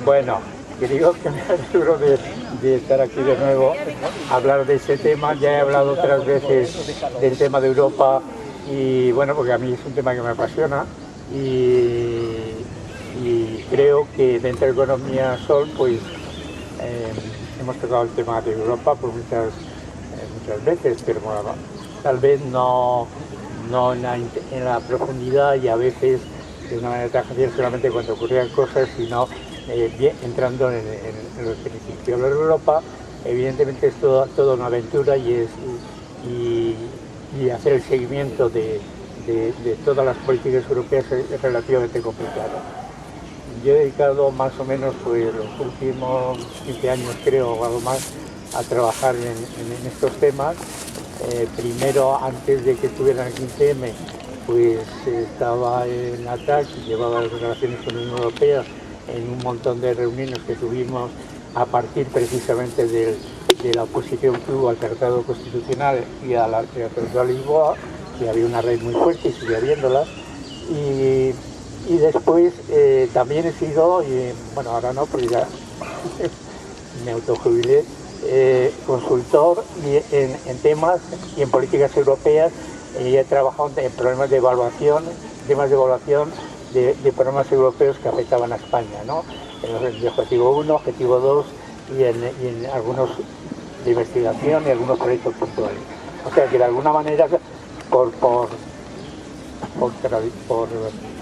Bueno, creo que me alegro de estar aquí de nuevo, hablar de ese tema. Ya he hablado otras veces del tema de Europa y bueno, porque a mí es un tema que me apasiona y creo que dentro de Economía Sol pues hemos tocado el tema de Europa por muchas veces, pero bueno, tal vez no en la profundidad y a veces de una manera tangencial solamente cuando ocurrían cosas, sino bien, entrando en los beneficios. Hablar de Europa evidentemente es toda una aventura y hacer el seguimiento de todas las políticas europeas es relativamente complicado. Yo he dedicado más o menos pues, los últimos 15 años, creo, o algo más, a trabajar en estos temas. Primero, antes de que estuviera en el 15M, pues estaba en ATAC y llevaba las relaciones con la Unión Europea en un montón de reuniones que tuvimos a partir precisamente de la oposición que hubo al Tratado Constitucional y al Tratado de Lisboa, que había una red muy fuerte y sigue habiéndola. Y después también he sido, bueno, ahora no, porque ya me autojubilé, consultor en temas y en políticas europeas. Y he trabajado en problemas de evaluación, de programas europeos que afectaban a España, ¿no? En el Objetivo 1, Objetivo 2 y en algunos de investigación y algunos proyectos puntuales. O sea que de alguna manera, por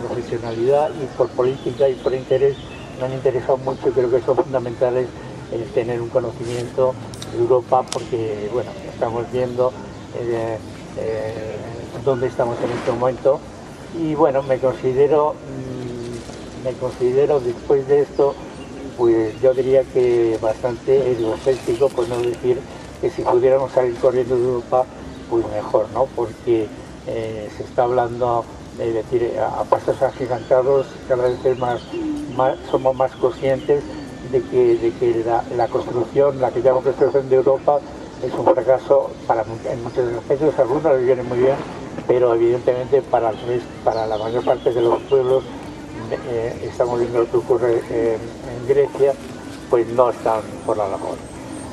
profesionalidad y por política y por interés, me han interesado mucho y creo que son fundamentales tener un conocimiento de Europa porque, bueno, estamos viendo dónde estamos en este momento y bueno, me considero después de esto, pues yo diría que bastante egocéntrico, por no decir que si pudiéramos salir corriendo de Europa, pues mejor, ¿no? Porque se está hablando de decir a pasos agigantados, cada vez somos más conscientes de que la construcción, la que llamamos construcción de Europa, es un fracaso en muchos aspectos. Algunos lo vienen muy bien, pero evidentemente para la mayor parte de los pueblos, estamos viendo lo que ocurre en Grecia, pues no están por la labor.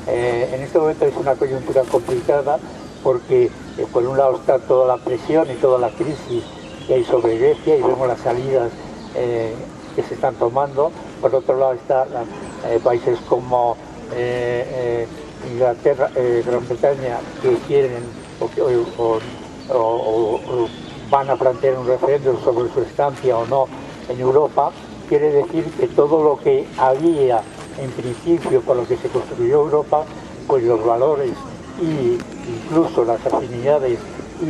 En este momento es una coyuntura complicada porque por un lado está toda la presión y toda la crisis que hay sobre Grecia y vemos las salidas que se están tomando. Por otro lado están países como Inglaterra, Gran Bretaña, que quieren o van a plantear un referéndum sobre su estancia o no en Europa. Quiere decir que todo lo que había en principio por lo que se construyó Europa, pues los valores e incluso las afinidades y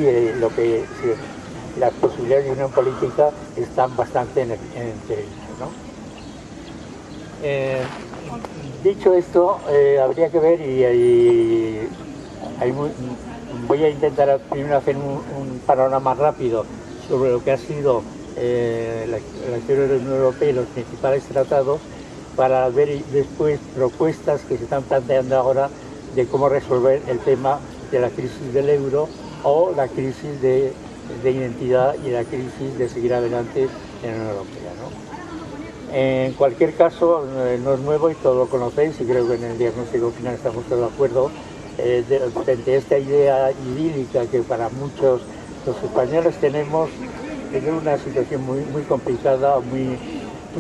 las posibilidades de unión política están bastante en entredicho, ¿no? Dicho esto, habría que ver voy a intentar primero hacer un panorama rápido sobre lo que ha sido la historia de la Unión Europea y los principales tratados, para ver después propuestas que se están planteando ahora de cómo resolver el tema de la crisis del euro o la crisis de identidad y la crisis de seguir adelante en la Unión Europea, ¿no? En cualquier caso, no es nuevo y todos lo conocéis y creo que en el diagnóstico final estamos todos de acuerdo frente a esta idea idílica que para muchos los españoles tenemos una situación muy complicada, muy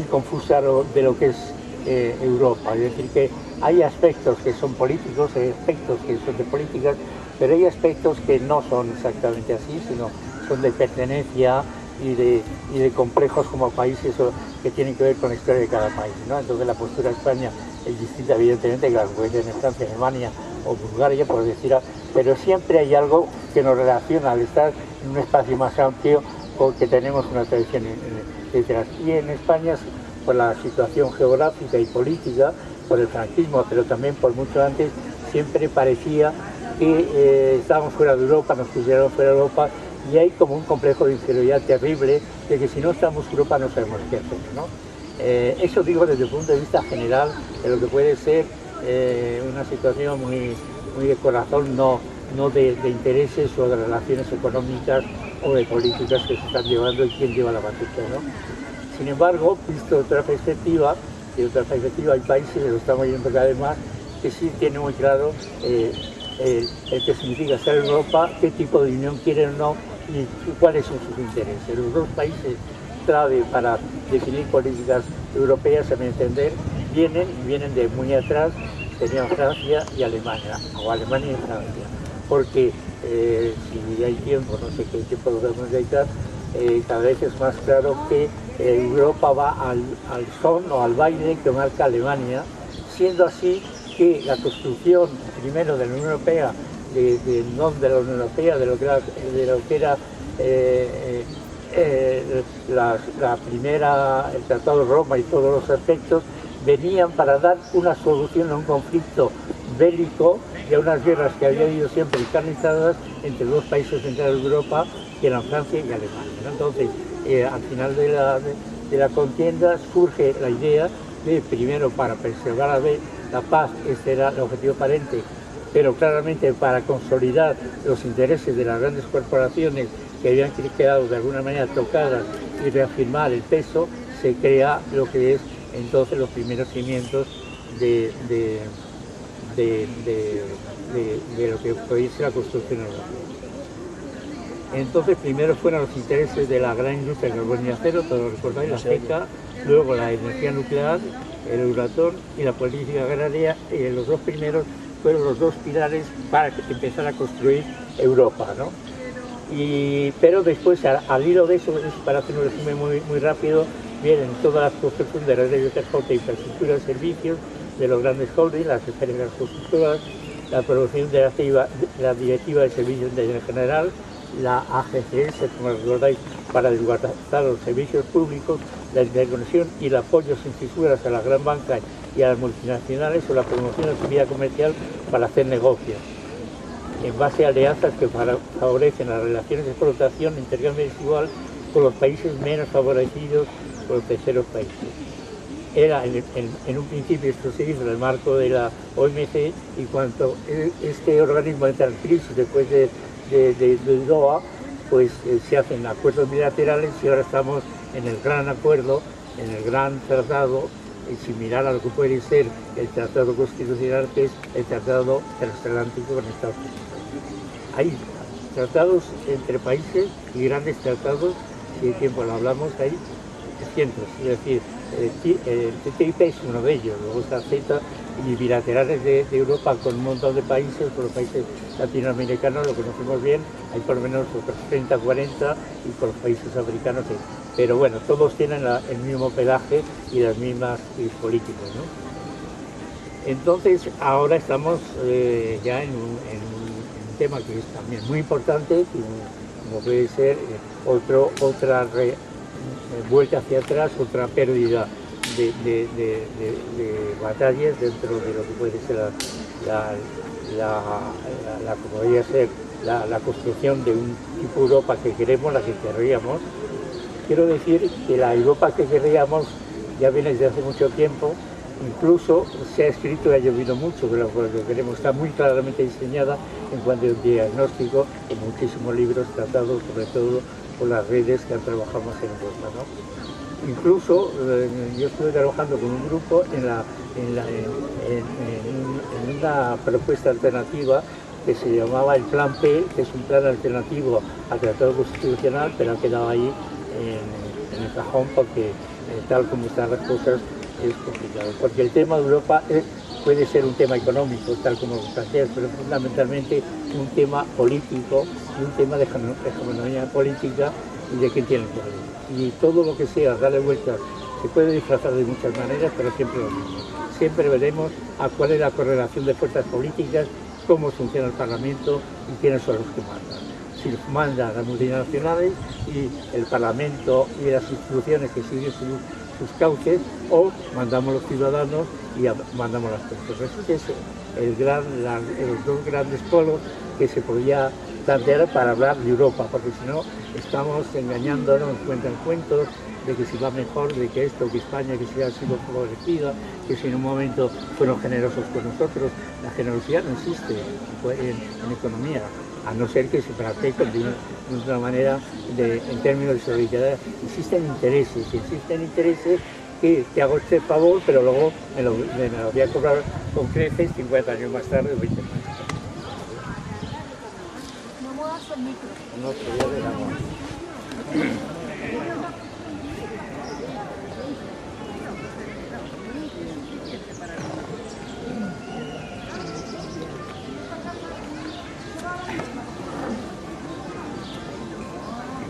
confusa de lo que es Europa. Es decir, que hay aspectos que son políticos, hay aspectos que son de políticas, pero hay aspectos que no son exactamente así, sino son de pertenencia y de complejos como países que tienen que ver con la historia de cada país, ¿no? Entonces la postura de España es distinta, evidentemente, que la que puede tener Francia, Alemania o Bulgaria, por decir, pero siempre hay algo que nos relaciona al estar en un espacio más amplio porque tenemos una tradición detrás. Y en España, por la situación geográfica y política, por el franquismo, pero también por mucho antes, siempre parecía que estábamos fuera de Europa, nos pusieron fuera de Europa, y hay como un complejo de inferioridad terrible de que si no estamos en Europa no sabemos qué hacer, ¿no? Eso digo desde el punto de vista general de lo que puede ser una situación muy de corazón, no de intereses o de relaciones económicas o de políticas que se están llevando y quién lleva la batuta, ¿no? Sin embargo, visto de otra perspectiva, de otra perspectiva, hay países, lo estamos viendo cada vez más, que sí tienen muy claro el que significa estar en Europa, qué tipo de unión quieren o no y cuáles son sus intereses. Los dos países clave para definir políticas europeas, a mi entender, vienen de muy atrás, serían Francia y Alemania, o Alemania y Francia, porque si hay tiempo, no sé qué tiempo podemos dedicar, cada vez es más claro que Europa va al son o al baile que marca Alemania, siendo así que la construcción primero de la Unión Europea, no de la Unión Europea, de lo que era la primera, el Tratado de Roma y todos los aspectos, venían para dar una solución a un conflicto bélico y a unas guerras que había habido siempre encarnizadas entre dos países centrales de Europa, que eran Francia y Alemania, ¿no? Entonces, al final de la contienda surge la idea de, primero, para preservar la paz, este era el objetivo aparente, pero claramente para consolidar los intereses de las grandes corporaciones que habían quedado de alguna manera tocadas y reafirmar el peso, se crea lo que es entonces los primeros cimientos de lo que puede ser la construcción europea. Entonces primero fueron los intereses de la gran industria del carbón y acero, todos lo recordáis, la CECA, luego la energía nuclear, el Euratom y la política agraria, los dos primeros fueron los dos pilares para que empezara a construir Europa, ¿no? Pero después, al hilo de eso, para hacer un resumen muy rápido, vienen todas las construcciones de redes de transporte, infraestructura, servicios, de los grandes holdings, las empresas constructoras, la producción de la directiva de servicios de interés general, la AGCS, como recordáis, para desguazar los servicios públicos, la interconexión y el apoyo sin fisuras a la gran banca y a las multinacionales o la promoción de la actividad comercial para hacer negocios, en base a alianzas que favorecen las relaciones de explotación e intercambio desigual con los países menos favorecidos por los terceros países. Era en un principio, esto se hizo en el marco de la OMC, y cuando este organismo entra en crisis después de Doha, pues se hacen acuerdos bilaterales y ahora estamos en el gran acuerdo, en el gran tratado, similar a lo que puede ser el tratado constitucional, que es el tratado transatlántico con Estados Unidos. Hay tratados entre países y grandes tratados, si hay tiempo lo hablamos, hay cientos, es decir, el TTIP es uno de ellos, luego está CETA y bilaterales de Europa con un montón de países, con los países latinoamericanos lo conocemos bien, hay por lo menos otros 30, 40 y con los países africanos, pero bueno, todos tienen el mismo pelaje y las mismas políticas, ¿no? Entonces ahora estamos ya en un tema que es también muy importante, como puede ser otra vuelta hacia atrás, otra pérdida de batallas dentro de lo que puede ser como podría ser la construcción de un tipo de Europa que queremos, la que querríamos. Quiero decir que la Europa que querríamos ya viene desde hace mucho tiempo, incluso se ha escrito y ha llovido mucho, pero lo que queremos está muy claramente diseñada en cuanto a un diagnóstico, en muchísimos libros tratados, sobre todo por las redes que han trabajado más en Europa, ¿no? Incluso yo estuve trabajando con un grupo en una propuesta alternativa que se llamaba el Plan P, que es un plan alternativo al Tratado Constitucional, pero ha quedado ahí en el cajón porque tal como están las cosas es complicado. Porque el tema de Europa puede ser un tema económico, tal como lo planteas, pero fundamentalmente un tema político y un tema de hegemonía política y de quién tiene el poder. Y todo lo que sea darle vueltas se puede disfrazar de muchas maneras, pero siempre lo mismo. Siempre veremos a cuál es la correlación de fuerzas políticas, cómo funciona el Parlamento y quiénes son los que mandan. Si mandan las multinacionales y el Parlamento y las instituciones que siguen sus cauces, o mandamos los ciudadanos y mandamos las personas. Ese es los dos grandes polos que se podía plantear para hablar de Europa, porque si no estamos engañándonos, cuentan cuentos de que si va mejor, de que esto, que España, que si ha sido favorecida, que si en un momento fueron generosos con nosotros. La generosidad no existe en economía, a no ser que se practique de una manera en términos de solidaridad. Existen intereses que te hago este favor, pero luego me lo voy a cobrar con creces 50 años más tarde o 20 más tarde. No muevas el micro. No, te voy a ver agua.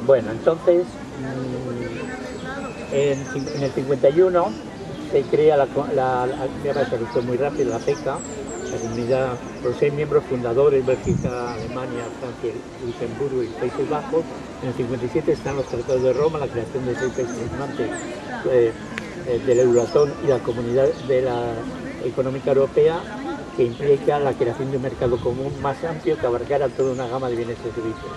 Bueno, entonces, en el 51 se crea ya va a ser esto muy rápido, la PECA, la comunidad, los 6 miembros fundadores, Bélgica, Alemania, Francia, Luxemburgo y Países Bajos. En el 57 están los Tratados de Roma, la creación de 6 países firmantes del Euratón y la Comunidad de la Económica Europea, que implica la creación de un mercado común más amplio que abarcara toda una gama de bienes y servicios.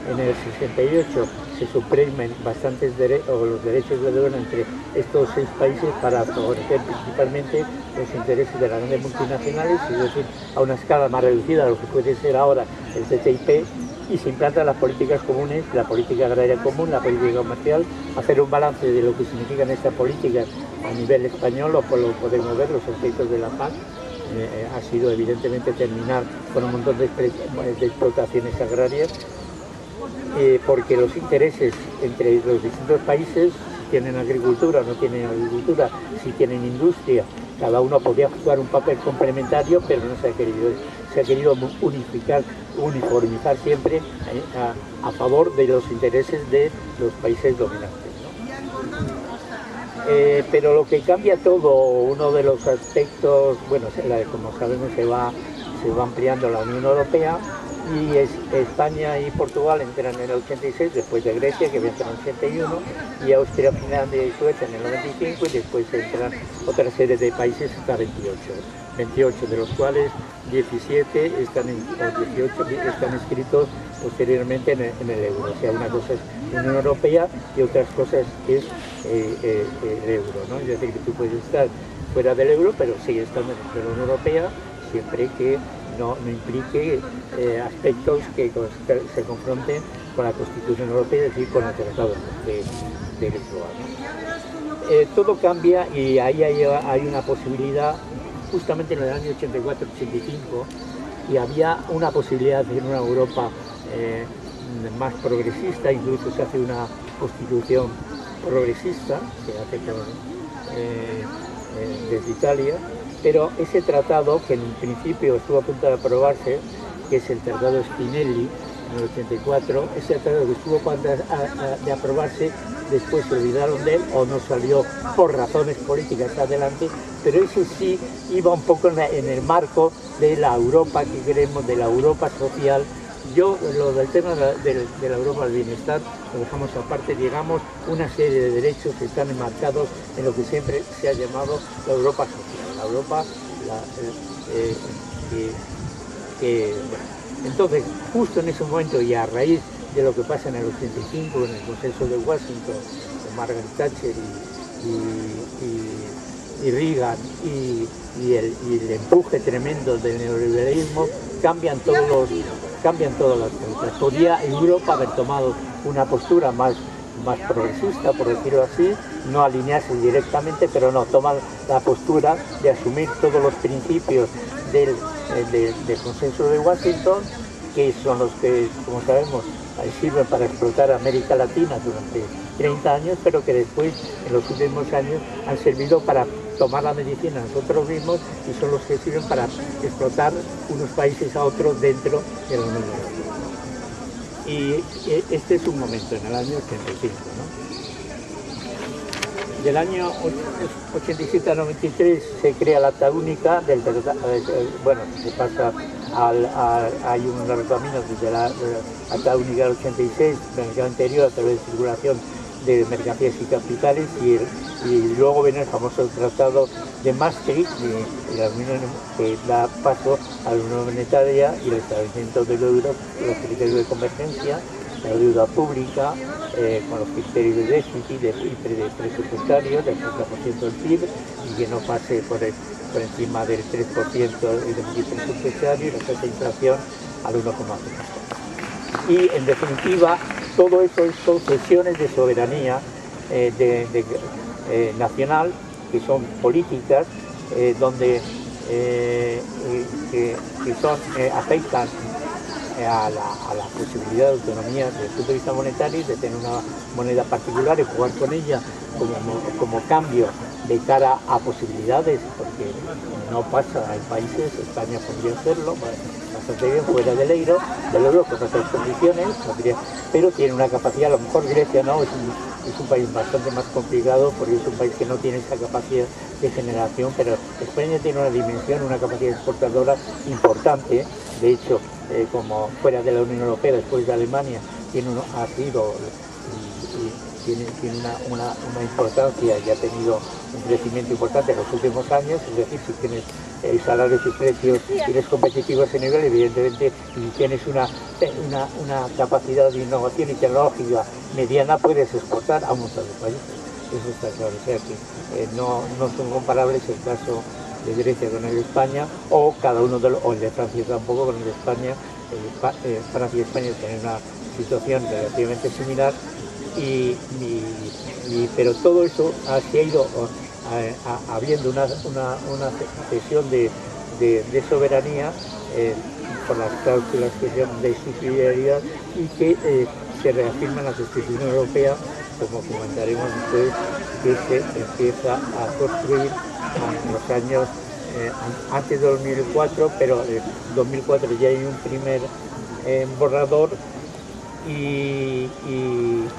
En el 68 se suprimen los derechos de aduana entre estos 6 países para favorecer principalmente los intereses de las grandes multinacionales, es decir, a una escala más reducida de lo que puede ser ahora el TTIP, y se implantan las políticas comunes, la política agraria común, la política comercial, hacer un balance de lo que significan estas políticas a nivel español, lo podemos ver, los efectos de la PAC. Ha sido evidentemente terminar con un montón de explotaciones agrarias, porque los intereses entre los distintos países, si tienen agricultura o no tienen agricultura, si tienen industria, cada uno podía jugar un papel complementario, pero no se ha querido uniformizar siempre a favor de los intereses de los países dominantes, ¿no? Pero lo que cambia todo, uno de los aspectos, bueno, como sabemos se va ampliando la Unión Europea, y España y Portugal entran en el 86, después de Grecia, que entra en el 81, y Austria, Finlandia y Suecia en el 95, y después entran otra serie de países hasta 28, de los cuales 18 están inscritos posteriormente en el euro. O sea, una cosa es la Unión Europea y otras cosas es el euro, ¿no? Es decir, que tú puedes estar fuera del euro, pero sigue estando dentro de la Unión Europea, siempre que no implique aspectos que se confronten con la Constitución Europea, es decir, con el Tratado de Lisboa, ¿no? Todo cambia, y ahí hay una posibilidad, justamente en el año 84-85, y había una posibilidad de una Europa más progresista, incluso se hace una constitución progresista, se hace desde Italia. Pero ese tratado, que en principio estuvo a punto de aprobarse, que es el Tratado Spinelli, en el 84, ese tratado que estuvo a punto de aprobarse, después se olvidaron de él o no salió por razones políticas adelante, pero ese sí iba un poco en el marco de la Europa que queremos, de la Europa social. Yo, lo del tema de la Europa del bienestar, lo dejamos aparte. Digamos, una serie de derechos que están enmarcados en lo que siempre se ha llamado la Europa social, la Europa bueno. Entonces, justo en ese momento, y a raíz de lo que pasa en el 85, en el Consenso de Washington, con Margaret Thatcher y Reagan, y el empuje tremendo del neoliberalismo, cambian todas las cosas. Podía Europa haber tomado una postura más progresista, por decirlo así, no alinearse directamente, pero no, toma la postura de asumir todos los principios del Consenso de Washington, que son los que, como sabemos, sirven para explotar América Latina durante 30 años, pero que después, en los últimos años, han servido para tomar la medicina nosotros mismos, y son los que sirven para explotar unos países a otros dentro de la Unión Europea. Y este es un momento, en el año 85, ¿no? Del año 87 al 93 se crea la acta única, bueno, se pasa hay un camino desde la acta única del 86, mercado anterior, a través de circulación de mercancías y capitales, y luego viene el famoso tratado de Maastricht, que da paso a la Unión Monetaria y el establecimiento del euro, los criterios de convergencia, la deuda pública, con los criterios de déficit, de presupuestario, del 30% del PIB, y que no pase por encima del 3% del déficit presupuestario, y la tasa de inflación al 1,5%. Y en definitiva, todo eso son cesiones de soberanía, nacional, que son políticas, donde afectan a la posibilidad de autonomía desde el punto de vista monetario, de tener una moneda particular y jugar con ella como cambio de cara a posibilidades, porque no pasa en países, España podría hacerlo bastante bien fuera del euro con otras condiciones, pero tiene una capacidad, a lo mejor Grecia no, es un país bastante más complicado porque es un país que no tiene esa capacidad de generación, pero España tiene una dimensión, una capacidad exportadora importante. De hecho, como fuera de la Unión Europea, después de Alemania, tiene una importancia y ha tenido un crecimiento importante en los últimos años. Es decir, si tienes salarios y precios y eres competitivo a ese nivel, evidentemente, y tienes una capacidad de innovación y tecnológica mediana, puedes exportar a un montón de países. Eso está claro. O sea que no son comparables el caso de Grecia con el de España, o cada uno o el de Francia tampoco con el de España. Francia y España tienen una situación relativamente similar, pero todo eso se ha ido habiendo una cesión de soberanía por las cláusulas que se llaman de subsidiariedad, y que se reafirma en la Constitución Europea, como comentaremos después, que se empieza a construir en los años antes de 2004, pero en 2004 ya hay un primer borrador y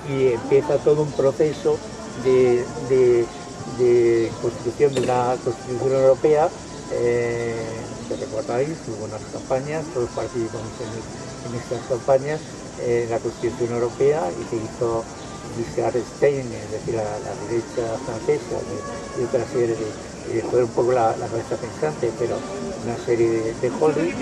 empieza todo un proceso de construcción de una Constitución Europea. Si recordáis, hubo unas campañas, todos participamos en estas campañas, la Constitución Europea, y se hizo Giscard d'Estaing, es decir, la derecha francesa, y otra serie fue un poco la cabeza pensante, pero una serie de holding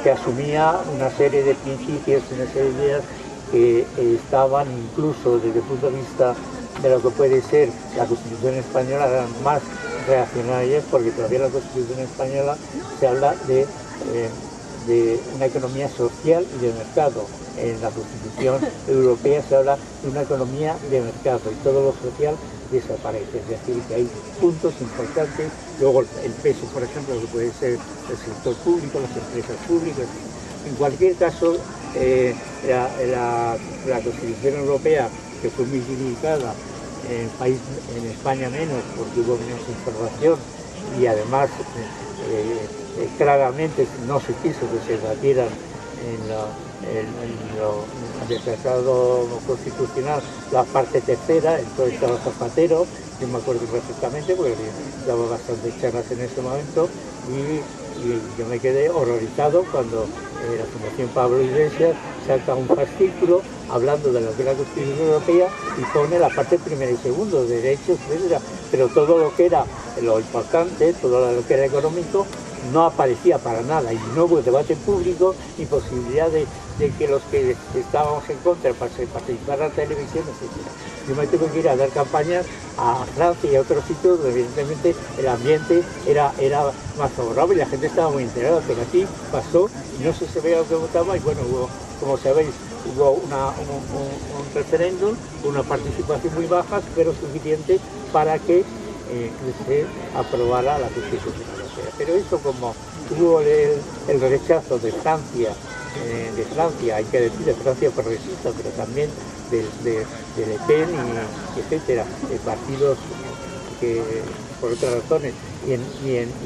que asumía una serie de principios, una serie de ideas que estaban incluso desde el punto de vista de lo que puede ser la Constitución española, eran más reaccionarias, porque todavía la Constitución española se habla de una economía social y de mercado. En la Constitución Europea se habla de una economía de mercado, y todo lo social desaparece. Es decir, que hay puntos importantes. Luego el peso, por ejemplo, que puede ser el sector público, las empresas públicas. En cualquier caso, la Constitución Europea, que fue muy criticada en España menos, porque hubo menos información, y además claramente no se quiso que se batieran en el tratado constitucional la parte tercera. Entonces estaba Zapatero, yo me acuerdo perfectamente porque daba bastantes charlas en ese momento, y yo me quedé horrorizado cuando la Fundación Pablo Iglesias saca un fascículo hablando de lo que es la Constitución Europea y pone la parte primera y segunda, derechos, etc. Pero todo lo que era lo importante, todo lo que era económico, no aparecía para nada, y no hubo debate público ni posibilidad de que los que estábamos en contra participar en la televisión, etc. Yo me tuve que ir a dar campañas a Francia y a otros sitios donde evidentemente el ambiente era más favorable y la gente estaba muy enterada, pero aquí pasó y no se sabía lo que votaba. Y bueno, hubo, como sabéis, hubo un referéndum, una participación muy baja, pero suficiente para que se aprobara la Constitución Europea. Pero eso, como hubo el rechazo de Francia, hay que decir, de Francia progresista, pero también de Le Pen, y etcétera, de partidos que por otras razones, y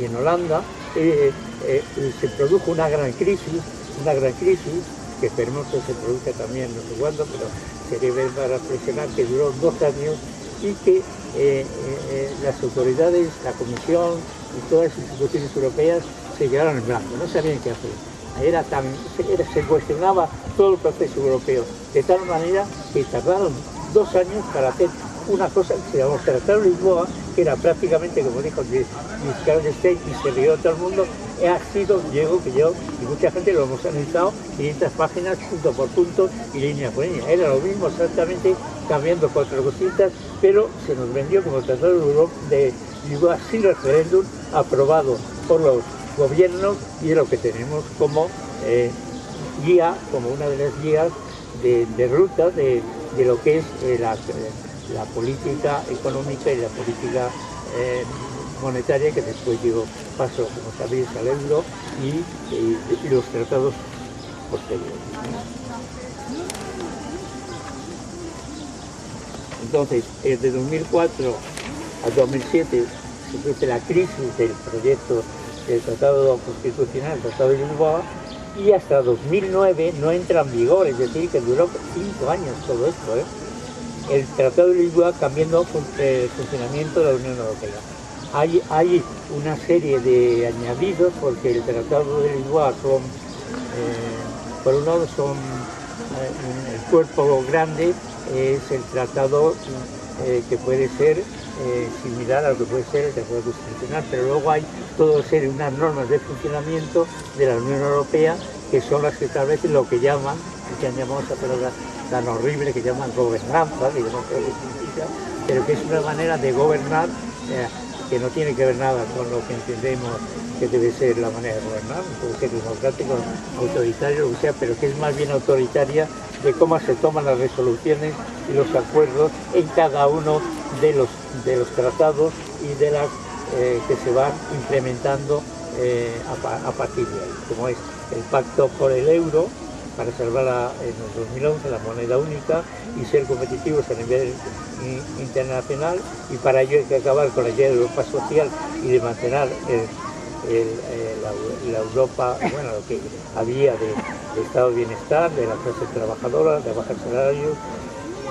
en Holanda se produjo una gran crisis que esperemos que se produzca también no sé cuándo, pero sería para reflexionar, que duró 2 años, y que las autoridades, la Comisión y todas las instituciones europeas se quedaron en blanco, no sabían qué hacer. Se cuestionaba todo el proceso europeo, de tal manera que tardaron 2 años para hacer una cosa que se llamó Tratado de Lisboa, que era prácticamente, como dijo Giscard d'Estaing, y se rió todo el mundo. Llegó que yo y mucha gente lo hemos analizado, 500 páginas punto por punto y línea por línea. Era lo mismo exactamente, cambiando 4 cositas, pero se nos vendió como Tratado de Lisboa sin referéndum, aprobado por los gobiernos, y es lo que tenemos como guía, como una de las guías de ruta de lo que es la política económica y la política monetaria, que después dio paso, como sabéis, al euro y los tratados posteriores. Entonces, de 2004 a 2007 se produce la crisis del proyecto del Tratado Constitucional, el Tratado de Lisboa, y hasta 2009 no entra en vigor, es decir, que duró 5 años todo esto, el Tratado de Lisboa, cambiando el funcionamiento de la Unión Europea. Hay una serie de añadidos, porque el Tratado de Lisboa son, por un lado, el cuerpo grande es el tratado que puede ser similar a lo que puede ser el Tratado Constitucional, pero luego hay todo serie unas normas de funcionamiento de la Unión Europea, que son las que establecen lo que llaman, que han llamado esa palabra tan horrible que llaman gobernanza, que yo no sé qué significa, pero que es una manera de gobernar que no tiene que ver nada con lo que entendemos que debe ser la manera de gobernar, puede ser democrático, autoritario, o sea, pero que es más bien autoritaria de cómo se toman las resoluciones y los acuerdos en cada uno de los tratados y de las que se van implementando a partir de ahí, como es el pacto por el euro, para salvar en el 2011 la moneda única y ser competitivos a nivel internacional, y para ello hay que acabar con la idea de Europa social y de mantener la Europa, bueno, lo que había de estado de bienestar, de la clase trabajadora, de bajar salarios,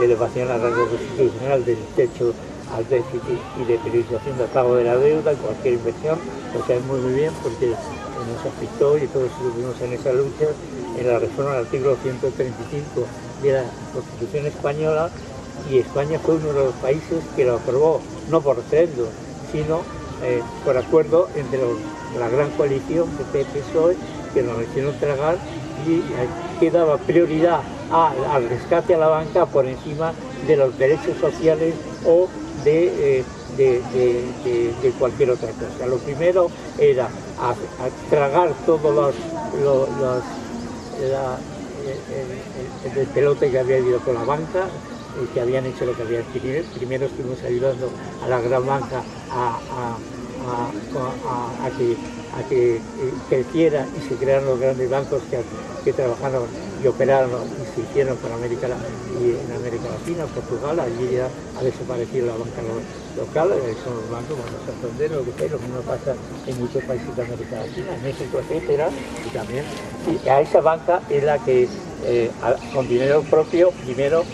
de elevación al rango constitucional, del techo al déficit y de periodización del pago de la deuda, cualquier inversión, lo sabemos muy bien porque nos afectó y todos estuvimos en esa lucha, en la reforma del artículo 135 de la Constitución española, y España fue uno de los países que lo aprobó, no por referéndum, sino por acuerdo entre la gran coalición PP-PSOE, que nos hicieron tragar y que daba prioridad al rescate a la banca por encima de los derechos sociales o de cualquier otra cosa. Lo primero era a tragar todos el pelote que había habido con la banca, que habían hecho lo que habían querido. Primero estuvimos ayudando a la gran banca a que creciera y se crearan los grandes bancos que trabajaron y operaron y se hicieron con América y en América Latina, Portugal. Allí ya ha desaparecido la banca local, son los bancos como Santander, lo que sea, lo mismo pasa en muchos países de América Latina, en México, etcétera, y también a esa banca es la que con dinero propio, primero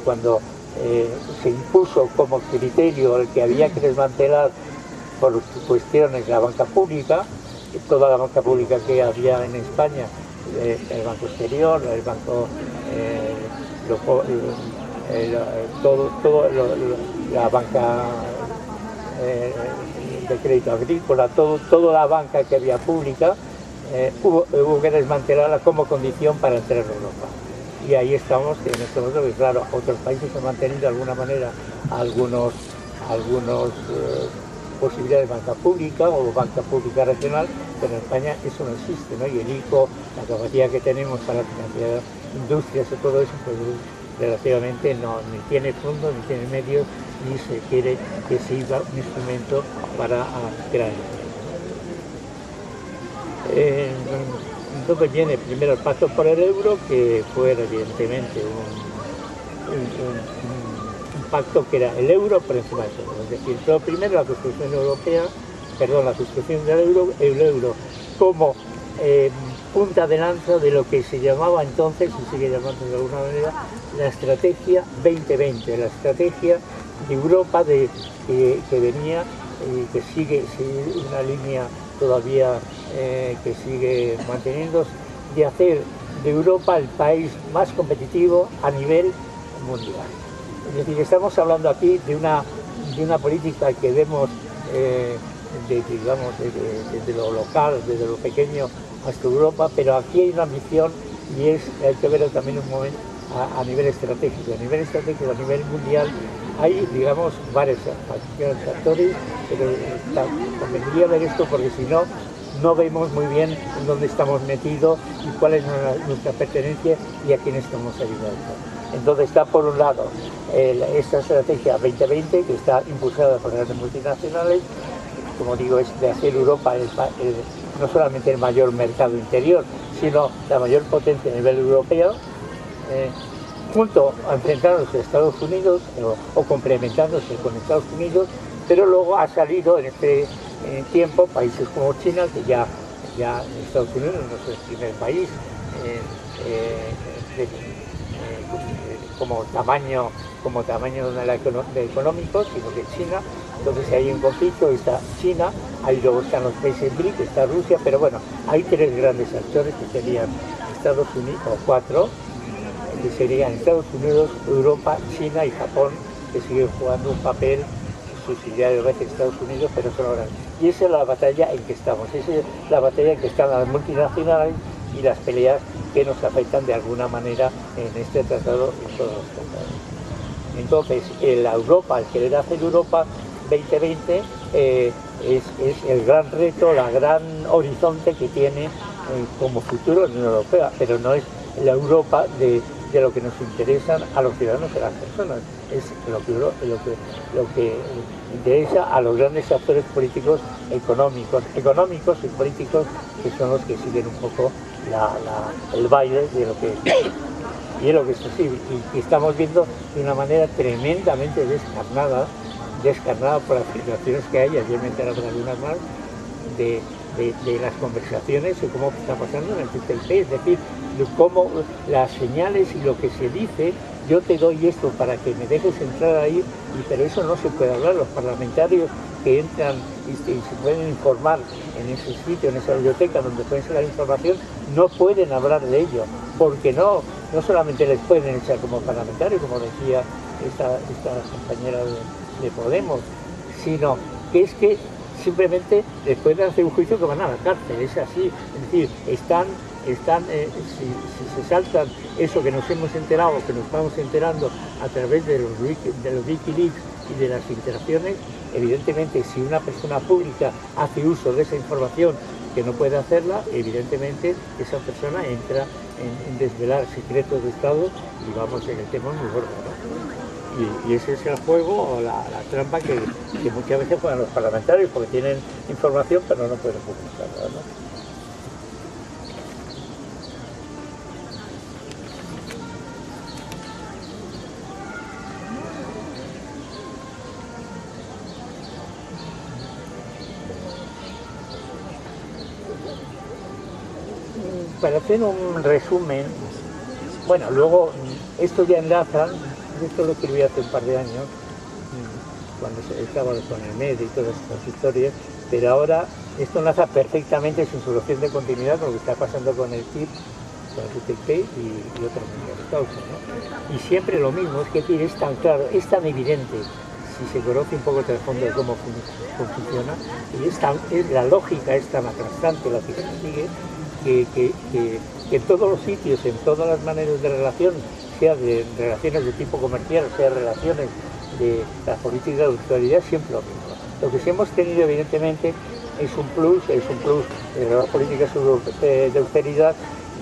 cuando se impuso como criterio el que había que desmantelar por cuestiones de la banca pública, toda la banca pública que había en España, el Banco Exterior, el Banco, la banca de crédito agrícola, toda la banca que había pública, hubo que desmantelarla como condición para entrar en Europa. Y ahí estamos, que en este momento, que claro, otros países han mantenido de alguna manera algunos posibilidades de banca pública o banca pública regional, pero en España eso no existe, ¿no? Y el ICO, la capacidad que tenemos para financiar industrias y todo eso, pues relativamente ni tiene fondos, ni tiene medios, ni se quiere que sirva un instrumento para crear. Entonces viene primero el pacto por el euro, que fue evidentemente un pacto que era el euro por encima de todo. Es decir, pero primero la construcción europea, la construcción del euro como punta de lanza de lo que se llamaba entonces, y sigue llamando de alguna manera, la estrategia 2020, la estrategia de Europa que venía y que sigue una línea todavía que sigue manteniéndose, de hacer de Europa el país más competitivo a nivel mundial. Es decir, estamos hablando aquí de una política que vemos desde lo local, desde lo pequeño hasta Europa, pero aquí hay una ambición y hay que verlo también un momento a nivel estratégico. A nivel estratégico, a nivel mundial, hay, digamos, varios factores, pero convendría ver esto porque si no, no vemos muy bien en dónde estamos metidos y cuál es nuestra pertenencia y a quién estamos ayudando. Entonces está por un lado esta estrategia 2020 que está impulsada por las multinacionales, como digo, es de hacer Europa no solamente el mayor mercado interior, sino la mayor potencia a nivel europeo, junto a enfrentarnos a Estados Unidos o complementándose con Estados Unidos, pero luego ha salido en este tiempo países como China, que ya Estados Unidos no es el primer país como tamaño de económico, sino que China. Entonces hay un conflicto, está China, ahí luego están los países BRIC, está Rusia, pero bueno, hay tres grandes actores que serían Estados Unidos, o cuatro, que serían Estados Unidos, Europa, China y Japón, que siguen jugando un papel subsidiario de Estados Unidos, pero son ahora. Y esa es la batalla en que estamos, esa es la batalla en que están las multinacionales y las peleas que nos afectan de alguna manera en este tratado y en todos los tratados. Entonces, la Europa, al querer hacer Europa 2020, es el gran reto, la gran horizonte que tiene como futuro la Unión Europea, pero no es la Europa de lo que nos interesan a los ciudadanos y a las personas, es lo que interesa a los grandes actores políticos económicos y políticos, que son los que siguen un poco el baile de lo que y es lo que es posible, y estamos viendo de una manera tremendamente descarnada por las filtraciones que hay. Ayer me enteré de algunas más de las conversaciones y cómo está pasando en el TTIP, es decir, de cómo las señales y lo que se dice, yo te doy esto para que me dejes entrar ahí, pero eso no se puede hablar. Los parlamentarios que entran y se pueden informar en ese sitio, en esa biblioteca donde pueden sacar información, no pueden hablar de ello, porque no solamente les pueden echar como parlamentarios, como decía esta compañera de Podemos, sino que es que simplemente les pueden hacer un juicio que van a la cárcel, es así. Es decir, si se saltan eso que nos hemos enterado, que nos vamos enterando a través de los Wikileaks y de las interacciones, evidentemente si una persona pública hace uso de esa información que no puede hacerla, evidentemente esa persona entra en desvelar secretos de Estado y vamos en el tema muy gordo, ¿no? Y ese es el juego o la trampa que muchas veces juegan los parlamentarios, porque tienen información pero no pueden publicarla, ¿no? Para hacer un resumen, bueno, luego esto ya enlaza, esto lo escribí hace un par de años, cuando estaba con el MED y todas estas historias, pero ahora esto enlaza perfectamente sin solución de continuidad con lo que está pasando con el TTIP, con el TTIP y otros causas, ¿no? Y siempre lo mismo, es que es tan claro, es tan evidente, si se conoce un poco el fondo de cómo funciona, y la lógica es tan aplastante la que se sigue, que en todos los sitios, en todas las maneras de relación, sea de relaciones de tipo comercial, sea relaciones de la política de austeridad, siempre lo mismo. Lo que sí hemos tenido evidentemente es un plus de las políticas de austeridad,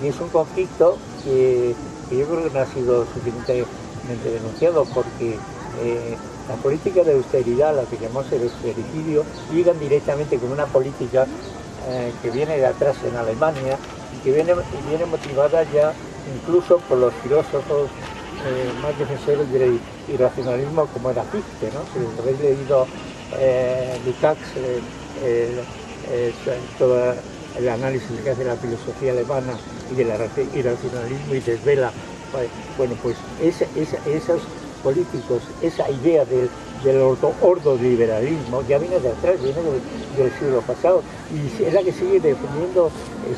y es un conflicto que yo creo que no ha sido suficientemente denunciado, porque la política de austeridad, la que llamamos el austericidio, llegan directamente con una política que viene de atrás en Alemania y que viene motivada ya incluso por los filósofos más defensores del irracionalismo, como era Fichte, ¿no? Si habéis leído Lukács, todo el análisis que hace la filosofía alemana y del irracionalismo, y desvela, bueno, pues esos políticos, esa idea del ordoliberalismo ya viene de atrás, viene del siglo pasado, y es la que sigue defendiendo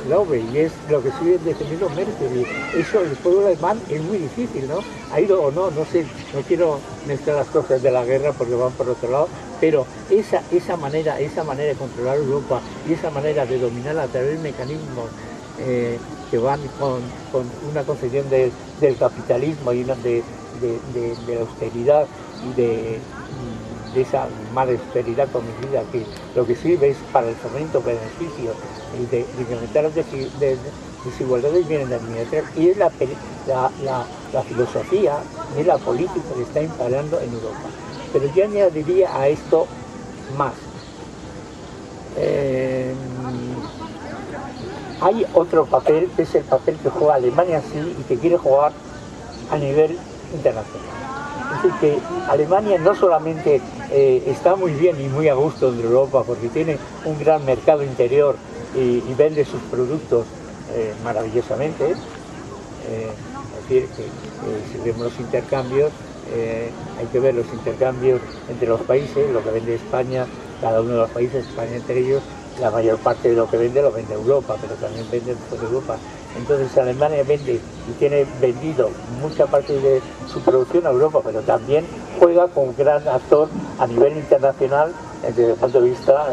Schäuble, y es lo que sigue defendiendo Merkel. Y eso, el pueblo alemán es muy difícil, ¿no? Ha ido o no sé, no quiero mezclar las cosas de la guerra porque van por otro lado, pero esa manera de controlar Europa y esa manera de dominar a través de mecanismos que van con una concepción del capitalismo y una de la austeridad y de esa mala austeridad convencida, que lo que sirve es para el fomento, beneficio y de incrementar las desigualdades vienen de administración y es la filosofía y la política que está imperando en Europa. Pero yo añadiría a esto más. Hay otro papel, que es el papel que juega Alemania sí y que quiere jugar a nivel internacional. Es decir, que Alemania no solamente está muy bien y muy a gusto en Europa porque tiene un gran mercado interior y vende sus productos maravillosamente, es decir, que si vemos los intercambios, hay que ver los intercambios entre los países, lo que vende España, cada uno de los países, España entre ellos, la mayor parte de lo vende Europa, pero también vende fuera de Europa. Entonces Alemania vende y tiene vendido mucha parte de su producción a Europa, pero también juega como gran actor a nivel internacional desde el punto de vista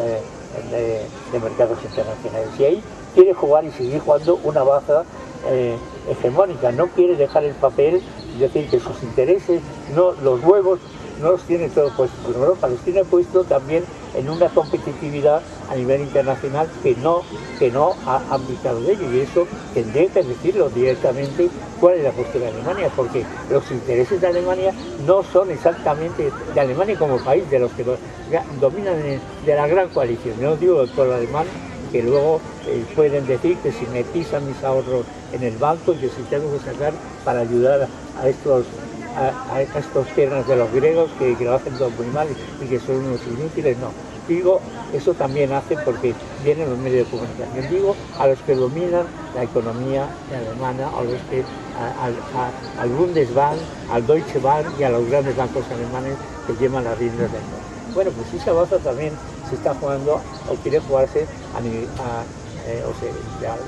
de mercados internacionales. Y ahí quiere jugar y seguir jugando una baza hegemónica, no quiere dejar el papel, es decir, que sus intereses, no, los huevos, no los tiene todos puestos en Europa, los tiene puestos también en una competitividad a nivel internacional que no ha abdicado de ello, y eso tendría que decirlo directamente cuál es la postura de Alemania, porque los intereses de Alemania no son exactamente de Alemania como país, de los que dominan de la gran coalición, no digo del pueblo alemán, que luego pueden decir que si me pisan mis ahorros en el banco y que si tengo que sacar para ayudar a estos piernas de los griegos que lo hacen todo muy mal y que son unos inútiles, no. Digo, eso también hace porque vienen los medios de comunicación. Digo, a los que dominan la economía alemana, a los que, al Bundesbank, al Deutsche Bank y a los grandes bancos alemanes que llevan las riendas del mundo. Bueno, pues esa baza también se está jugando o quiere jugarse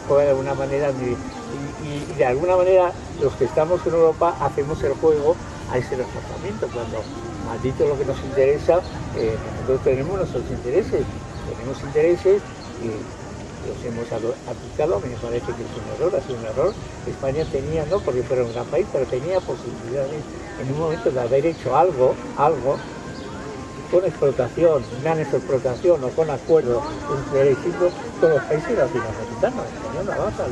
juega de alguna manera y de alguna manera los que estamos en Europa hacemos el juego a ese reforzamiento cuando maldito lo que nos interesa, nosotros tenemos nuestros intereses y los hemos aplicado. A mí me parece que es un error, ha sido un error. España tenía, no porque fuera un gran país, pero tenía posibilidades en un momento de haber hecho algo con explotación, gran explotación o con acuerdos entre todos los países latinoamericanos. Tenía una baza,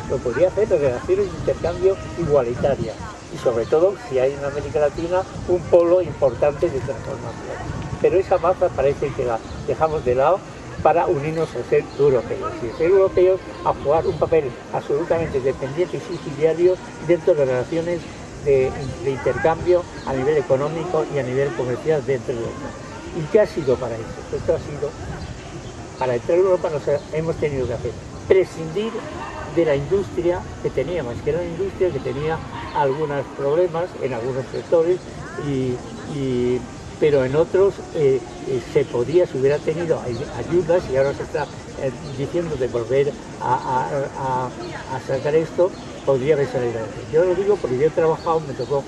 lo podría hacer de relaciones de intercambio igualitarias y sobre todo si hay en América Latina un polo importante de transformación. Pero esa baza parece que la dejamos de lado para unirnos a ser europeos y ser europeos a jugar un papel absolutamente dependiente y subsidiario dentro de relaciones de intercambio a nivel económico y a nivel comercial dentro de Europa. ¿Y qué ha sido para eso? Esto ha sido, para entrar en Europa hemos tenido que hacer prescindir de la industria que teníamos, que era una industria que tenía algunos problemas en algunos sectores, pero en otros se hubiera tenido ayudas y ahora se está diciendo de volver a sacar esto, podría haber salido adelante. Yo lo digo porque yo he trabajado, me tocó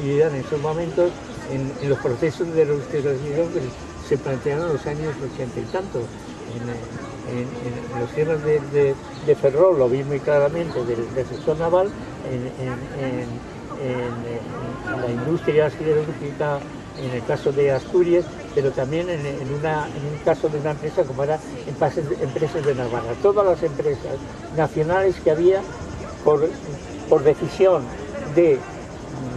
lidiar en esos momentos en los procesos de reindustrialización que se plantearon en los años 80 y tantos. En los cierres de Ferrol lo vi muy claramente del sector naval, en la industria siderúrgica, en el caso de Asturias, pero también en un caso de una empresa como era Empresas de Navarra. Todas las empresas nacionales que había por decisión de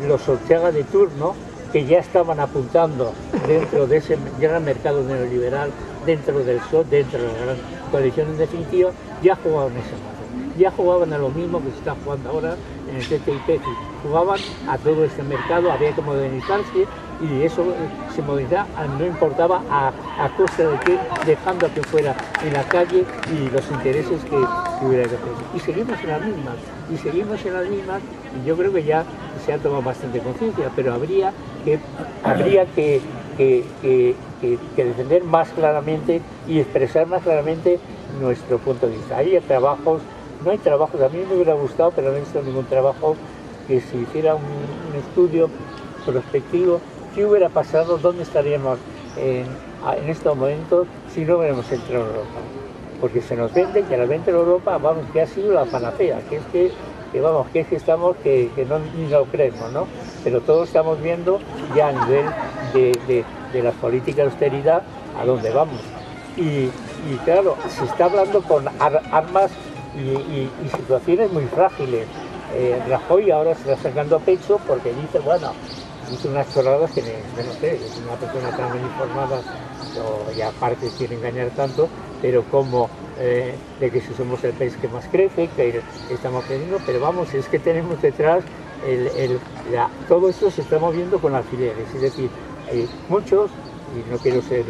los Ortega de turno, que ya estaban apuntando dentro de ese gran mercado neoliberal, dentro del PSOE, dentro de la gran coalición en definitiva, ya jugaban ese juego. Ya jugaban a lo mismo que se está jugando ahora en el TTIP. Jugaban a todo este mercado, había que modernizarse y eso se modernizaba, no importaba a costa de que, dejando que fuera en la calle y los intereses que hubiera que hacer. Y seguimos en las mismas, y yo creo que ya se ha tomado bastante conciencia, pero habría que defender más claramente y expresar más claramente nuestro punto de vista. Hay trabajos, no hay trabajos, a mí me hubiera gustado, pero no he visto ningún trabajo que se hiciera un estudio prospectivo, qué hubiera pasado, dónde estaríamos en estos momentos si no hubiéramos entrado en Europa. Porque se nos vende que la venta en Europa, vamos, que ha sido la panacea, que estamos, que no, ni lo creemos, ¿no? Pero todos estamos viendo ya a nivel de las políticas de austeridad a dónde vamos. Y claro, se está hablando con armas y situaciones muy frágiles. Rajoy ahora se está sacando a pecho porque dice, bueno, dice unas chorradas que no sé, es una persona tan bien informada y aparte quiere engañar tanto, pero como de que si somos el país que más crece, que estamos creciendo, pero vamos, es que tenemos detrás todo esto se está moviendo con alfileres, es decir, muchos, y no quiero ser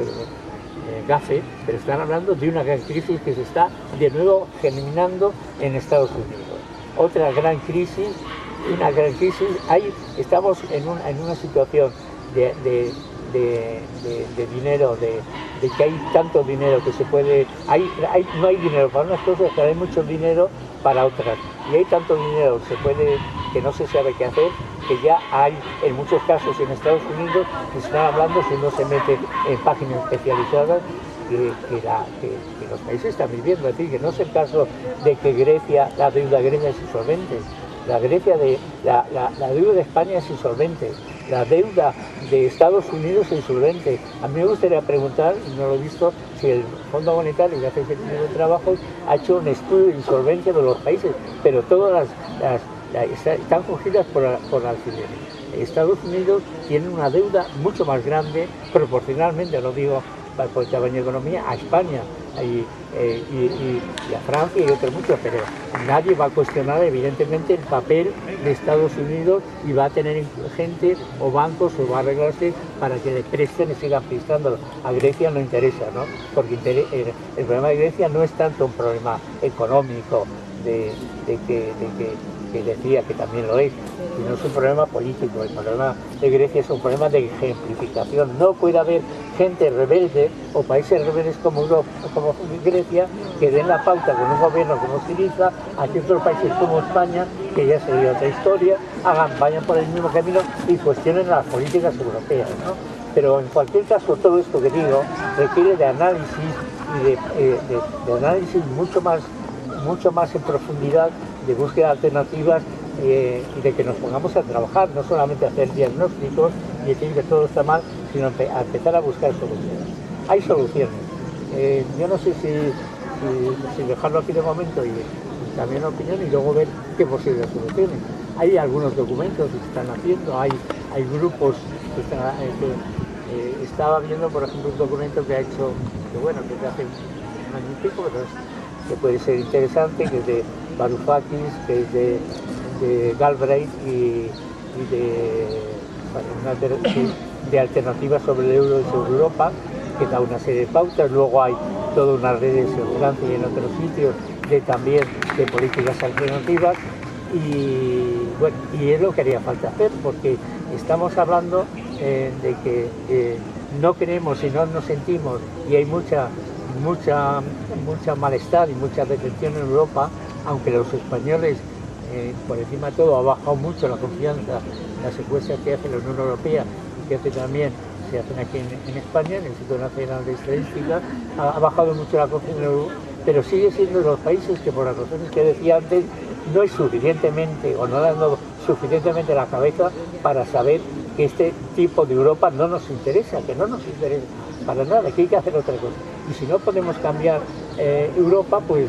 gafe, pero están hablando de una gran crisis que se está de nuevo germinando en Estados Unidos. Otra gran crisis, estamos en una situación de dinero, de que hay tanto dinero que se puede, no hay dinero para unas cosas, pero hay mucho dinero para otras, y hay tanto dinero que no se sabe qué hacer, que ya hay en muchos casos en Estados Unidos que se están hablando, si no se mete en páginas especializadas, que los países están viviendo. Es decir, que no es el caso de que la deuda Grecia es insolvente. La deuda de España es insolvente. La deuda de Estados Unidos es insolvente. A mí me gustaría preguntar, y no lo he visto, si el Fondo Monetario, que hace ese tipo de trabajo, ha hecho un estudio de insolvencia de los países, pero todas están cogidas por alfileres. Estados Unidos tiene una deuda mucho más grande, proporcionalmente, lo digo por el tamaño de economía, a España y a Francia y otros muchos, pero nadie va a cuestionar evidentemente el papel de Estados Unidos y va a tener gente o bancos o va a arreglarse para que le presten y sigan prestando. A Grecia no interesa, ¿no? Porque el problema de Grecia no es tanto un problema económico que decía que también lo es, sino es un problema político. El problema de Grecia es un problema de ejemplificación. No puede haber gente rebelde o países rebeldes como Grecia que den la pauta con un gobierno que no utiliza, a que otros países como España, que ya sería otra historia, vayan por el mismo camino y cuestionen las políticas europeas, ¿no? Pero en cualquier caso todo esto que digo requiere de análisis y de análisis mucho más en profundidad, de búsqueda de alternativas y de que nos pongamos a trabajar, no solamente a hacer diagnósticos y decir que todo está mal, sino a empezar a buscar soluciones. Hay soluciones. Yo no sé si dejarlo aquí de momento y también una opinión y luego ver qué posibles soluciones. Hay algunos documentos que se están haciendo, hay grupos que están... estaba viendo, por ejemplo, un documento que ha hecho, que hace un año y pico, pero que puede ser interesante, que es de Varoufakis, que es de Galbraith y de alternativas sobre el euro y sobre Europa, que da una serie de pautas. Luego hay toda una red de seguridad y en otros sitios también de políticas alternativas y es lo que haría falta hacer, porque estamos hablando de que no queremos y no nos sentimos, y hay mucha malestar y mucha decepción en Europa, aunque los españoles por encima de todo ha bajado mucho la confianza en las encuestas que hace la Unión Europea y que se hacen aquí en España, en el Instituto Nacional de Estadística, ha bajado mucho la confianza en Europa, pero sigue siendo de los países que, por las razones que decía antes, no es suficientemente o no le han dado suficientemente la cabeza para saber que este tipo de Europa no nos interesa, que no nos interesa para nada, que hay que hacer otra cosa. Y si no podemos cambiar Europa, pues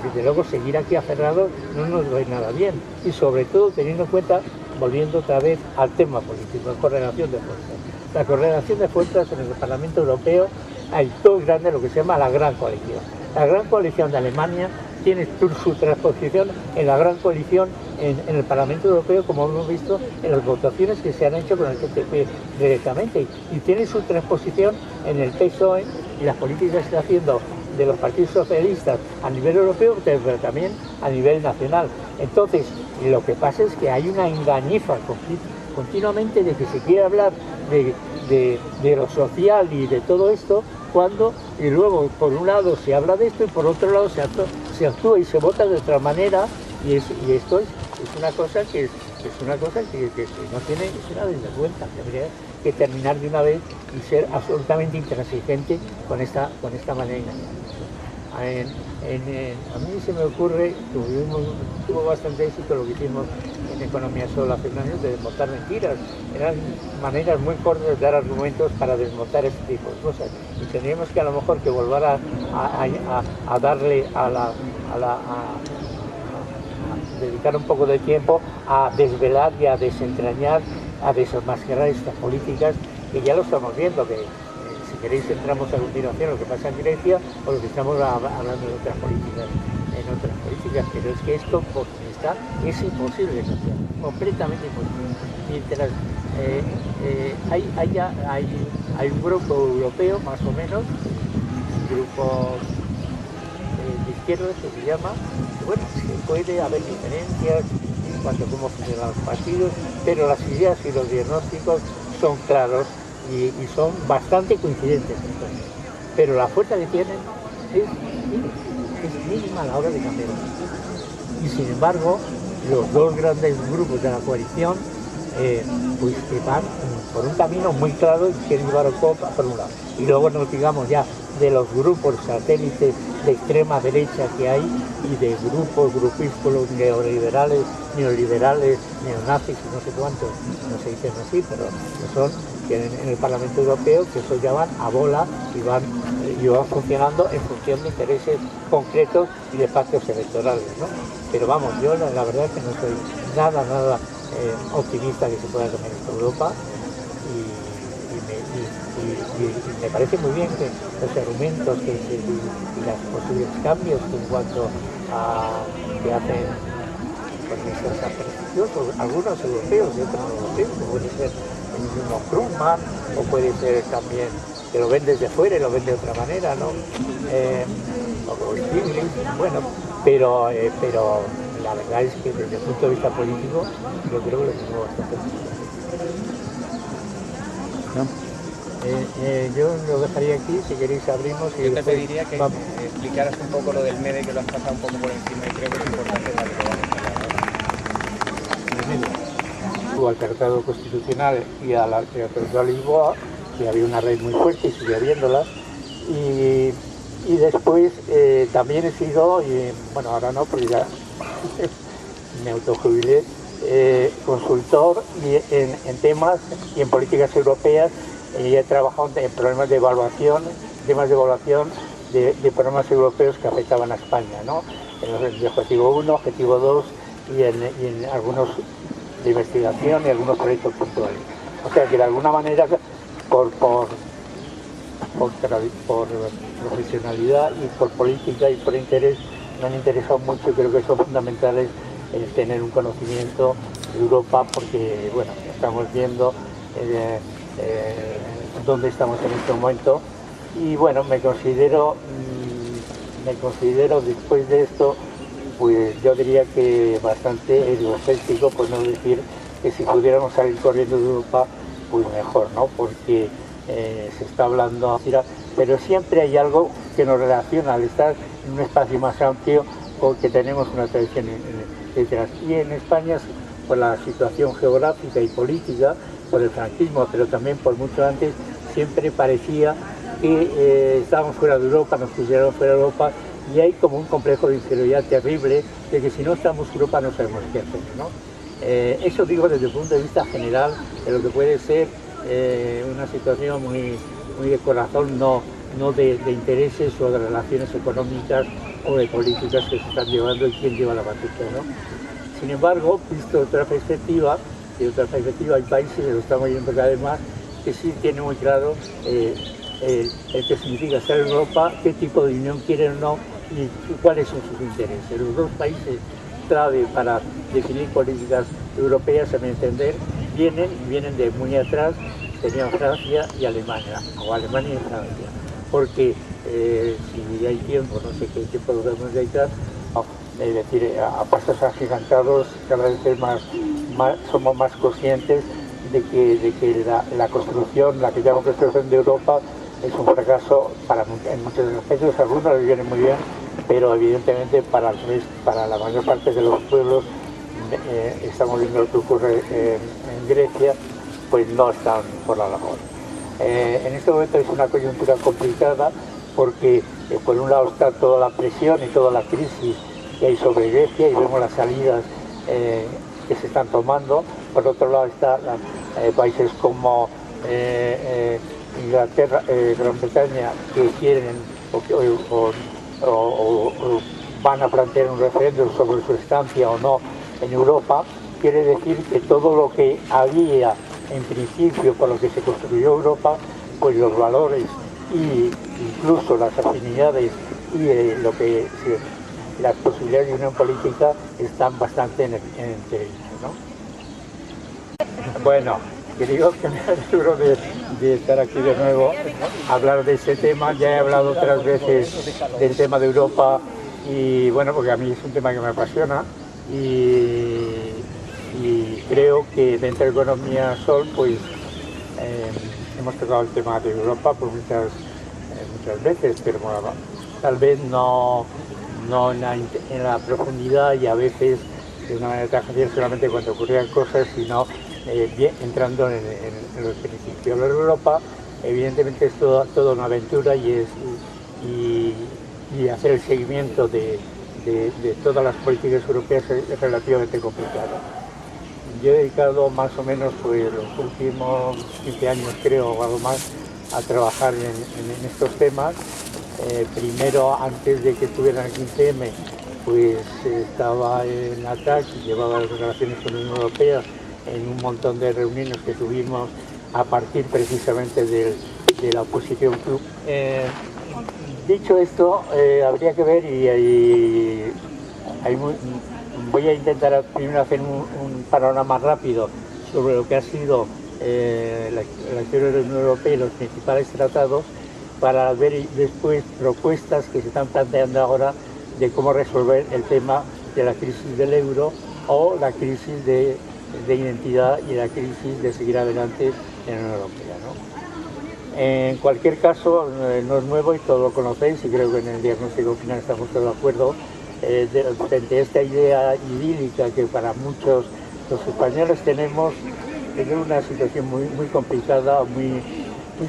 desde luego seguir aquí aferrados no nos va a ir nada bien. Y sobre todo teniendo en cuenta, volviendo otra vez al tema político, la correlación de fuerzas. La correlación de fuerzas en el Parlamento Europeo hay dos grandes, lo que se llama la Gran Coalición. La Gran Coalición de Alemania tiene su transposición en la Gran Coalición en el Parlamento Europeo, como hemos visto en las votaciones que se han hecho con el TTP directamente, y tiene su transposición en el PSOE y las políticas que está haciendo de los partidos socialistas a nivel europeo, pero también a nivel nacional. Entonces, lo que pasa es que hay una engañifa continuamente de que se quiere hablar de lo social y de todo esto, y luego por un lado se habla de esto y por otro lado se actúa y se vota de otra manera, y esto es una cosa que no tiene, es una desvergüenza. Tendría que terminar de una vez y ser absolutamente intransigente con esta manera de engañar. A mí se me ocurre, tuvo bastante éxito lo que hicimos en Economía Solo hace unos años, de desmontar mentiras. Eran maneras muy cortas de dar argumentos para desmontar este tipo de cosas. Y tendríamos que a lo mejor que volver a darle a dedicar un poco de tiempo a desvelar y a desentrañar, a desenmascarar estas políticas que ya lo estamos viendo, que si queréis entramos a continuación lo que pasa en Grecia o lo que estamos hablando de otras políticas, pero es que esto es imposible cambiar, completamente imposible. Mientras hay un grupo europeo, más o menos, un grupo de izquierda que se llama, que bueno, que puede haber diferencias en cuanto a cómo funcionan los partidos, pero las ideas y los diagnósticos son claros y son bastante coincidentes entonces. Pero la fuerza que tienen es mínima a la hora de cambiar. Y sin embargo, los dos grandes grupos de la coalición pues que van por un camino muy claro y quieren llevar el COP por un lado. Y luego nos digamos ya de los grupos satélites de extrema derecha que hay y de grupísculos neoliberales, neonazis y no sé cuántos, no se dicen así, pero que son que en el Parlamento Europeo, que eso ya van a bola y van funcionando en función de intereses concretos y de pactos electorales, ¿no? Pero vamos, yo la verdad es que no soy nada optimista que se pueda cambiar esta Europa y me parece muy bien que los argumentos y los posibles cambios en cuanto a que hacen ministros prestigiosos, algunos europeos y otros no europeos, que puede ser el mismo Krugman o puede ser también que lo ven desde fuera y lo ven de otra manera, ¿no? O Stiglitz, bueno, pero la verdad es que desde el punto de vista político yo creo que lo tengo bastante yo lo dejaría aquí, si queréis abrimos y yo te pediría que explicaras un poco lo del MEDE, que lo has pasado un poco por encima y creo que es importante para que lo vamos a hablar ahora. Al Tratado Constitucional y al Tratado de Lisboa, que había una red muy fuerte y sigue habiéndola, y después también he sido, y bueno ahora no porque ya me autojubilé, consultor en temas y en políticas europeas, y he trabajado en problemas de evaluación, de programas europeos que afectaban a España, ¿no? En el objetivo 1, objetivo 2 y en algunos de investigación y algunos proyectos puntuales. O sea que de alguna manera por profesionalidad y por política y por interés me han interesado mucho y creo que son fundamentales tener un conocimiento de Europa porque bueno, estamos viendo dónde estamos en este momento y bueno, me considero después de esto pues yo diría que bastante egocéntrico, por no decir que si pudiéramos salir corriendo de Europa pues mejor, ¿no? Porque se está hablando, pero siempre hay algo que nos relaciona al estar en un espacio más amplio porque tenemos una tradición detrás. Y en España, por la situación geográfica y política, por el franquismo, pero también por mucho antes, siempre parecía que estábamos fuera de Europa, nos pusieron fuera de Europa, y hay como un complejo de inferioridad terrible de que si no estamos en Europa no sabemos qué hacer, ¿no? Eso digo desde el punto de vista general de lo que puede ser una situación muy de corazón, no de intereses o de relaciones económicas o de políticas que se están llevando y quién lleva la batuta, ¿no? Sin embargo, visto de otra perspectiva, hay países, lo estamos viendo cada vez más, que sí tienen muy claro el que significa estar en Europa, qué tipo de unión quieren o no y cuáles son sus intereses. Los dos países clave para definir políticas europeas, a mi entender, vienen de muy atrás, serían Francia y Alemania, o Alemania y Francia, porque si hay tiempo, no sé qué tiempo podemos dedicar, es decir, a pasos agigantados, cada vez somos más conscientes de que la construcción, la que llamamos construcción de Europa, es un fracaso en muchos aspectos, algunos les vienen muy bien, pero evidentemente para la mayor parte de los pueblos, estamos viendo lo que ocurre en Grecia, pues no están por la labor. En este momento es una coyuntura complicada porque por un lado está toda la presión y toda la crisis que hay sobre Grecia y vemos las salidas que se están tomando. Por otro lado están países como Inglaterra, Gran Bretaña, que quieren o van a plantear un referéndum sobre su estancia o no en Europa, quiere decir que todo lo que había en principio por lo que se construyó Europa, pues los valores e incluso las afinidades y las posibilidades de unión política están bastante en peligro, ¿no? Bueno, que digo que me alegro de estar aquí de nuevo, hablar de ese tema. Ya he hablado otras veces del tema de Europa y bueno, porque a mí es un tema que me apasiona y creo que dentro de Economía Sol pues hemos tocado el tema de Europa por muchas veces, pero bueno, tal vez no en la profundidad y a veces de una manera tangencial solamente cuando ocurrían cosas, sino entrando en los principios. Hablar de Europa evidentemente es toda una aventura y hacer el seguimiento de todas las políticas europeas es relativamente complicado. Yo he dedicado más o menos pues, los últimos 15 años, creo, o algo más, a trabajar en estos temas. Primero, antes de que estuvieran el 15M, pues estaba en ATAC y llevaba las relaciones con la Unión Europea en un montón de reuniones que tuvimos a partir precisamente de la oposición club. Dicho esto, habría que ver voy a intentar primero hacer un panorama rápido sobre lo que ha sido la historia de la Unión Europea y los principales tratados, para ver después propuestas que se están planteando ahora de cómo resolver el tema de la crisis del euro o la crisis de identidad y la crisis de seguir adelante en la Unión Europea, ¿no? En cualquier caso, no es nuevo y todos lo conocéis y creo que en el diagnóstico final estamos todos de acuerdo frente a esta idea idílica que para muchos los españoles tenemos en una situación muy complicada, muy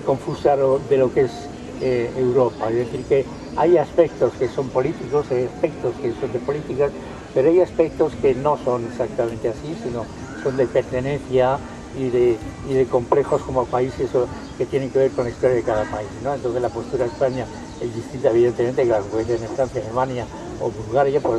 confusa de lo que es Europa. Es decir, que hay aspectos que son políticos, hay aspectos que son de políticas, pero hay aspectos que no son exactamente así, sino son de pertenencia y de complejos como países que tienen que ver con la historia de cada país, ¿no? Entonces la postura de España es distinta evidentemente que la que en Francia, Alemania o Bulgaria, por